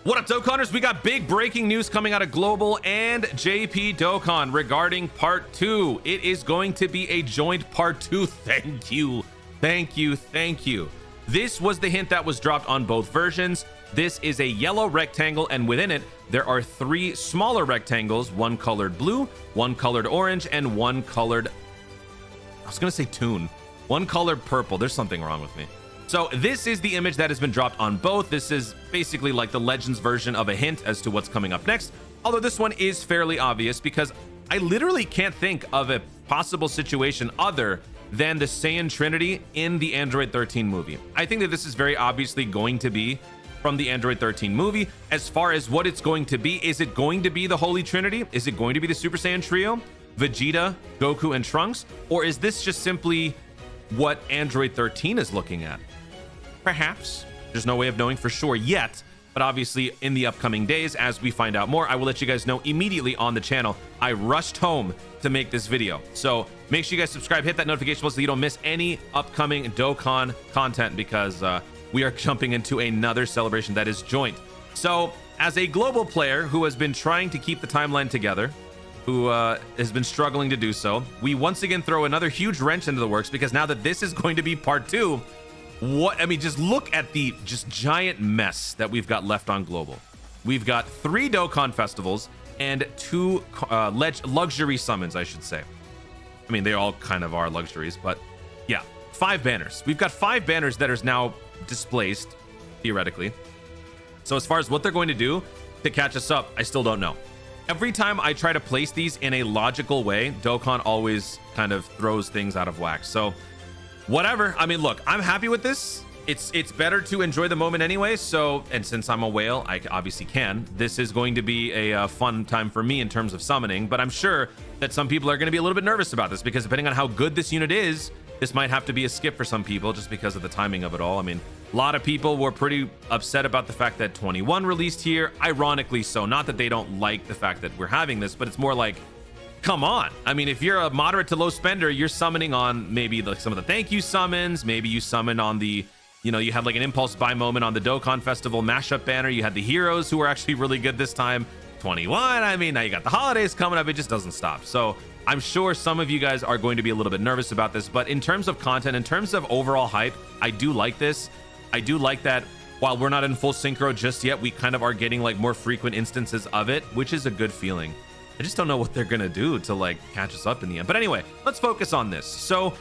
What up, Dokkanners? We got big breaking news coming out of Global and JP Dokkan regarding part 2. It is going to be a joint part 2. Thank you. Thank you. Thank you. This was the hint that was dropped on both versions. This is a yellow rectangle, and within it, there are 3 smaller rectangles, one colored blue, one colored orange, and one colored, I was going to say toon, one colored purple. There's something wrong with me. So this is the image that has been dropped on both. This is basically like the Legends version of a hint as to what's coming up next. Although this one is fairly obvious because I literally can't think of a possible situation other than the Saiyan Trinity in the Android 13 movie. I think that this is very obviously going to be from the Android 13 movie. As far as what it's going to be, is it going to be the Holy Trinity? Is it going to be the Super Saiyan Trio? Vegeta, Goku, and Trunks? Or is this just simply what Android 13 is looking at? Perhaps. There's no way of knowing for sure yet, but obviously in the upcoming days, as we find out more, I will let you guys know immediately on the channel. I rushed home to make this video, so make sure you guys subscribe, hit that notification bell so you don't miss any upcoming Dokkan content, because we are jumping into another celebration that is joint. So as a global player who has been trying to keep the timeline together, who has been struggling to do so, we once again throw another huge wrench into the works, because now that this is going to be part 2, just look at the giant mess that we've got left on Global. We've got 3 Dokkan festivals and 2 luxury summons, I should say. I mean, they all kind of are luxuries, but yeah, 5 banners. We've got 5 banners that are now displaced, theoretically. So as far as what they're going to do to catch us up, I still don't know. Every time I try to place these in a logical way, Dokkan always kind of throws things out of whack. So whatever. I mean, look, I'm happy with this. It's better to enjoy the moment anyway. So, and since I'm a whale, I obviously can. This is going to be a fun time for me in terms of summoning, but I'm sure that some people are going to be a little bit nervous about this, because depending on how good this unit is, this might have to be a skip for some people just because of the timing of it all. I mean, a lot of people were pretty upset about the fact that 21 released here, ironically so. Not that they don't like the fact that we're having this, but it's more like, come on. I mean, if you're a moderate to low spender, you're summoning on maybe some of the thank you summons. Maybe you summon on the, you know, you had like an impulse buy moment on the Dokkan Festival mashup banner. You had the heroes who were actually really good this time. 21. I mean, now you got the holidays coming up. It just doesn't stop. So I'm sure some of you guys are going to be a little bit nervous about this, but in terms of content, in terms of overall hype, I do like this. I do like that while we're not in full synchro just yet, we kind of are getting like more frequent instances of it, which is a good feeling. I just don't know what they're gonna do to like catch us up in the end. But anyway, let's focus on this. So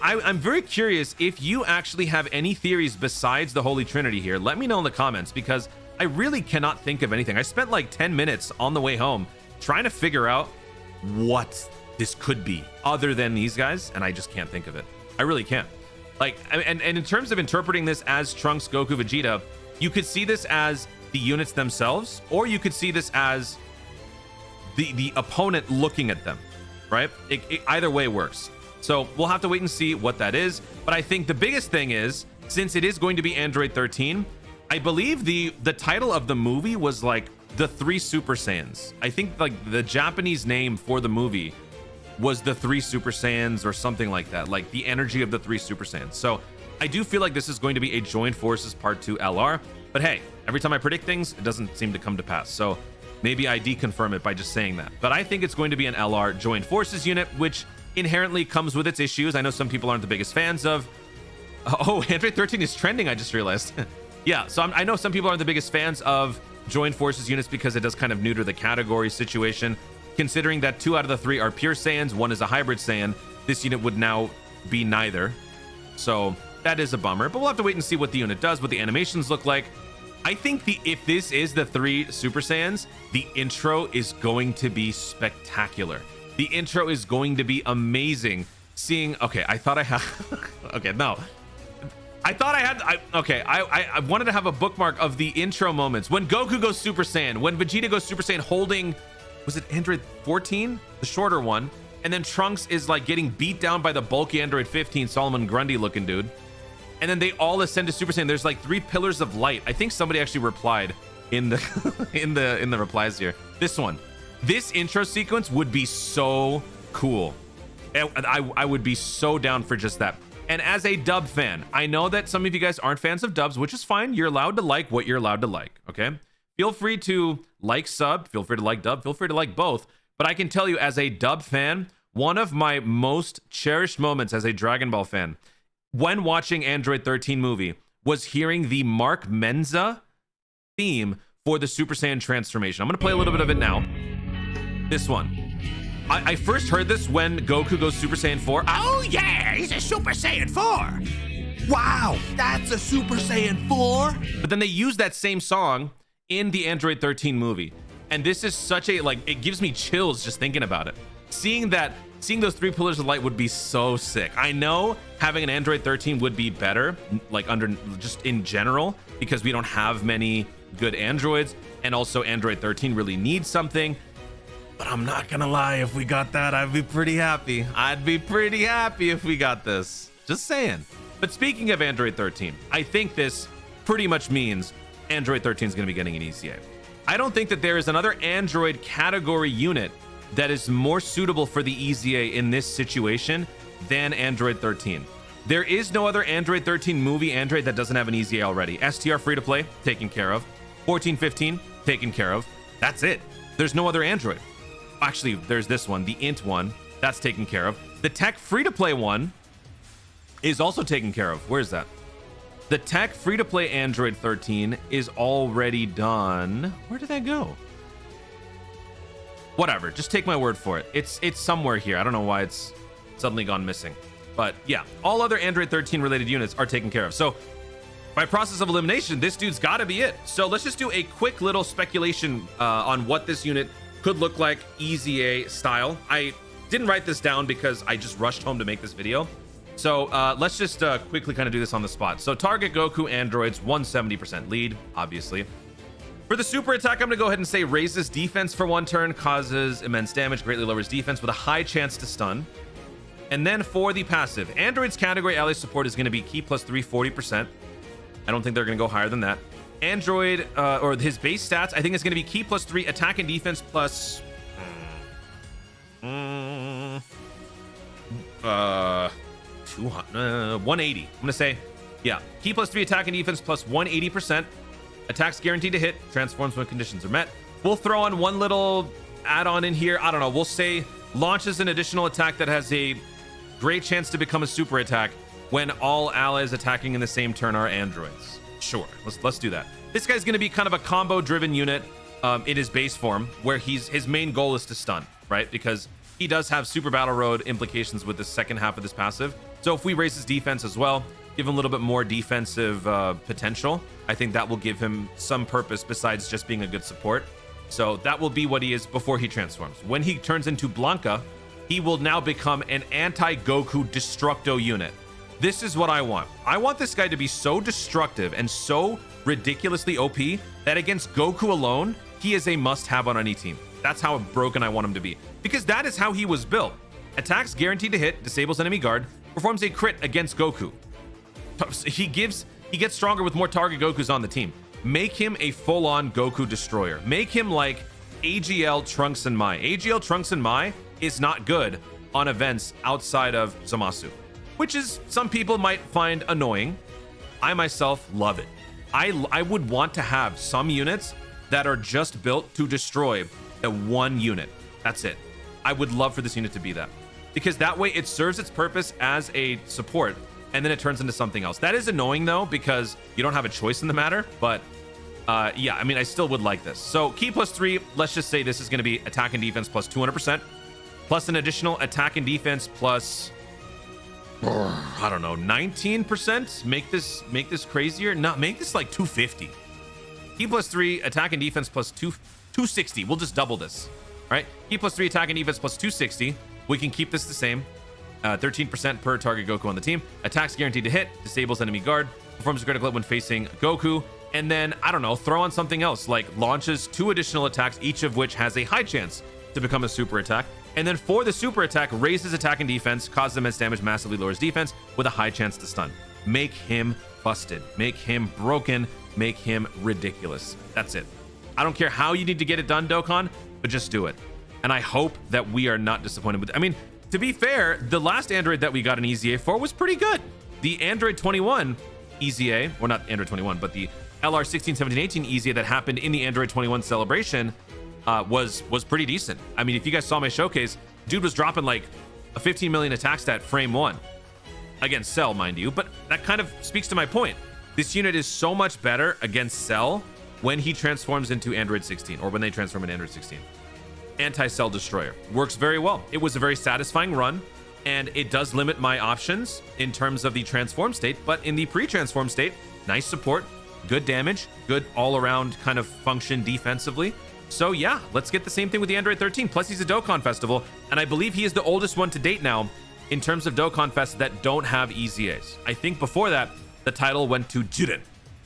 I'm very curious if you actually have any theories besides the Holy Trinity here. Let me know in the comments, because I really cannot think of anything. I spent like 10 minutes on the way home trying to figure out what this could be other than these guys, and I just can't think of it. I really can't. Like, and in terms of interpreting this as Trunks, Goku, Vegeta, you could see this as the units themselves, or you could see this as the opponent looking at them, right? Either way works. So we'll have to wait and see what that is. But I think the biggest thing is, since it is going to be Android 13, I believe the title of the movie was like the 3 Super Saiyans. I think like the Japanese name for the movie was the 3 Super Saiyans or something like that, like the energy of the 3 Super Saiyans. So I do feel like this is going to be a Joined Forces Part 2 LR. But hey, every time I predict things, it doesn't seem to come to pass. So maybe I deconfirm it by just saying that. But I think it's going to be an LR Joined Forces unit, which inherently comes with its issues. I know some people aren't the biggest fans of... Oh, Android 13 is trending, I just realized. Yeah, so I know some people aren't the biggest fans of Joined Forces units because it does kind of neuter the category situation. Considering that 2 out of the 3 are pure Saiyans, 1 is a hybrid Saiyan, this unit would now be neither. So that is a bummer, but we'll have to wait and see what the unit does, what the animations look like. I think if this is the 3 Super Saiyans, the intro is going to be spectacular. The intro is going to be amazing. Seeing, okay, I thought I had, okay, no. I thought I had, I wanted to have a bookmark of the intro moments. When Goku goes Super Saiyan, when Vegeta goes Super Saiyan holding, was it Android 14? The shorter one. And then Trunks is like getting beat down by the bulky Android 15, Solomon Grundy looking dude. And then they all ascend to Super Saiyan. There's like 3 pillars of light. I think somebody actually replied in the in the replies here. This one. This intro sequence would be so cool. I would be so down for just that. And as a dub fan, I know that some of you guys aren't fans of dubs, which is fine. You're allowed to like what you're allowed to like, okay? If Feel free to like sub, feel free to like dub, feel free to like both. But I can tell you, as a dub fan, one of my most cherished moments as a Dragon Ball fan when watching Android 13 movie was hearing the Mark Menza theme for the Super Saiyan transformation. I'm going to play a little bit of it now. This one. I first heard this when Goku goes Super Saiyan 4. Oh yeah, he's a Super Saiyan 4. Wow, that's a Super Saiyan 4. But then they use that same song in the Android 13 movie. And this is such a, like, it gives me chills just thinking about it. Seeing those 3 pillars of light would be so sick. I know having an Android 13 would be better, like under just in general, because we don't have many good Androids. And also Android 13 really needs something. But I'm not gonna lie, if we got that, I'd be pretty happy. I'd be pretty happy if we got this. Just saying. But speaking of Android 13, I think this pretty much means Android 13 is gonna be getting an ECA. I don't think that there is another Android category unit that is more suitable for the EZA in this situation than Android 13. There is no other Android 13 movie Android that doesn't have an EZA already. STR free to play, taken care of. 1415, taken care of. That's it. There's no other Android. Actually, there's this one, the int one, that's taken care of. The tech free-to-play one is also taken care of. Where is that? The tech free-to-play Android 13 is already done. Where did that go? Whatever, just take my word for it. It's somewhere here. I don't know why it's suddenly gone missing. But yeah, all other Android 13 related units are taken care of. So by process of elimination, this dude's gotta be it. So let's just do a quick little speculation on what this unit could look like EZA style. I didn't write this down because I just rushed home to make this video. So let's just quickly kind of do this on the spot. So target Goku androids, 170% lead, obviously. For the super attack, I'm gonna go ahead and say raises defense for 1 turn, causes immense damage, greatly lowers defense with a high chance to stun. And then for the passive, androids category ally support is gonna be key plus 3, 40%. I don't think they're gonna go higher than that. Android, or his base stats, I think it's going to be key plus 3, attack and defense plus 180. I'm going to say, yeah, key plus 3, attack and defense plus 180%. Attacks guaranteed to hit, transforms when conditions are met. We'll throw on one little add-on in here. I don't know. We'll say launches an additional attack that has a great chance to become a super attack when all allies attacking in the same turn are androids. Sure, let's do that. This guy's going to be kind of a combo-driven unit in his base form, where his main goal is to stun, right? Because he does have Super Battle Road implications with the second half of this passive. So if we raise his defense as well, give him a little bit more defensive potential, I think that will give him some purpose besides just being a good support. So that will be what he is before he transforms. When he turns into Blanca, he will now become an anti-Goku Destructo unit. This is what I want. I want this guy to be so destructive and so ridiculously OP that against Goku alone, he is a must-have on any team. That's how broken I want him to be. Because that is how he was built. Attacks guaranteed to hit, disables enemy guard, performs a crit against Goku. He gets stronger with more target Gokus on the team. Make him a full-on Goku destroyer. Make him like AGL Trunks and Mai. AGL Trunks and Mai is not good on events outside of Zamasu, which is some people might find annoying. I myself love it. I would want to have some units that are just built to destroy a one unit. That's it. I would love for this unit to be that, because that way it serves its purpose as a support and then it turns into something else. That is annoying though, because you don't have a choice in the matter, but yeah, I mean, I still would like this. So key plus 3, let's just say this is going to be attack and defense plus 200%, plus an additional attack and defense plus, I don't know, 19%. Make this crazier. Not make this like 250. Key plus 3, attack and defense plus 260. We'll just double this. All right. Key plus 3, attack and defense plus 260. We can keep this the same. 13% per target Goku on the team. Attacks guaranteed to hit. Disables enemy guard. Performs a critical hit when facing Goku. And then, I don't know, throw on something else, like launches 2 additional attacks, each of which has a high chance to become a super attack. And then for the super attack, raises attack and defense, causes immense damage, massively lowers defense with a high chance to stun. Make him busted. Make him broken. Make him ridiculous. That's it. I don't care how you need to get it done, Dokkan, but just do it. And I hope that we are not disappointed with it. I mean, to be fair, the last Android that we got an EZA for was pretty good. The Android 21 EZA, or not Android 21, but the LR 16, 17, 18 EZA that happened in the Android 21 celebration was pretty decent. I mean, if you guys saw my showcase, dude was dropping like a 15 million attack stat frame 1 against Cell, mind you, but that kind of speaks to my point. This unit is so much better against Cell when he transforms into Android 16, or when they transform into Android 16. Anti-Cell Destroyer works very well. It was a very satisfying run, and it does limit my options in terms of the transform state, but in the pre-transform state, nice support, good damage, good all-around kind of function defensively. So yeah, let's get the same thing with the Android 13. Plus he's a Dokkan Festival, and I believe he is the oldest one to date now in terms of Dokkan Fest that don't have EZAs. I think before that, the title went to Jiren,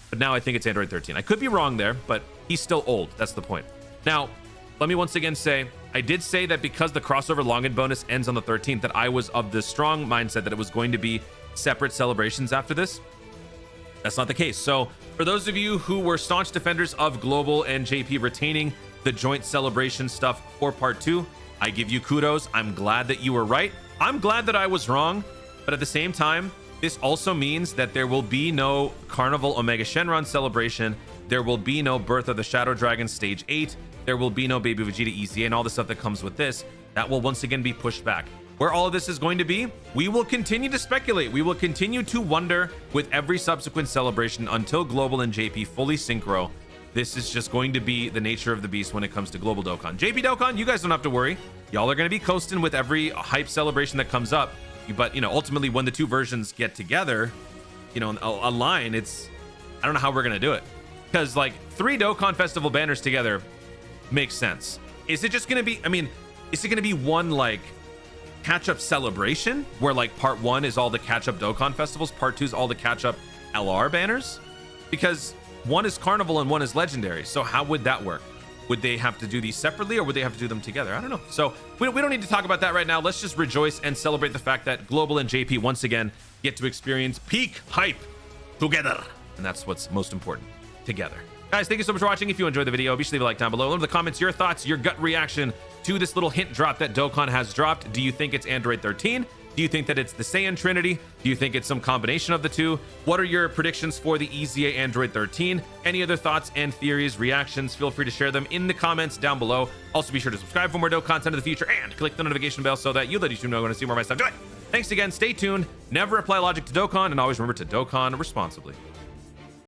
but now I think it's Android 13. I could be wrong there, but he's still old. That's the point. Now, let me once again say, I did say that because the crossover login bonus ends on the 13th, that I was of the strong mindset that it was going to be separate celebrations after this. That's not the case. So for those of you who were staunch defenders of Global and JP retaining the joint celebration stuff for part 2, I give you kudos. I'm glad that you were right. I'm glad that I was wrong, but at the same time, this also means that there will be no Carnival Omega Shenron celebration. There will be no Birth of the Shadow Dragon Stage 8. There will be no Baby Vegeta EZA and all the stuff that comes with this. That will once again be pushed back. Where all of this is going to be, we will continue to speculate. We will continue to wonder with every subsequent celebration until Global and JP fully synchro. This is just going to be the nature of the beast when it comes to Global Dokkan. JP Dokkan, you guys don't have to worry. Y'all are going to be coasting with every hype celebration that comes up. But, you know, ultimately when the two versions get together, you know, align, it's, I don't know how we're going to do it. Because like 3 Dokkan Festival banners together makes sense. Is it just going to be, I mean, is it going to be one like catch-up celebration where like part 1 is all the catch-up Dokkan festivals, part 2 is all the catch-up LR banners? Because one is Carnival and one is Legendary. So how would that work? Would they have to do these separately, or would they have to do them together? I don't know. So we don't need to talk about that right now. Let's just rejoice and celebrate the fact that Global and JP once again get to experience peak hype together. And that's what's most important, together. Guys, thank you so much for watching. If you enjoyed the video, be sure to leave a like down below. Leave in the comments your thoughts, your gut reaction to this little hint drop that Dokkan has dropped. Do you think it's Android 13? Do you think that it's the Saiyan Trinity? Do you think it's some combination of the two? What are your predictions for the EZA Android 13? Any other thoughts and theories, reactions? Feel free to share them in the comments down below. Also, be sure to subscribe for more Dokkan content in the future and click the notification bell so that you let YouTube know when I see more of my stuff. Do it! Thanks again. Stay tuned. Never apply logic to Dokkan, and always remember to Dokkan responsibly.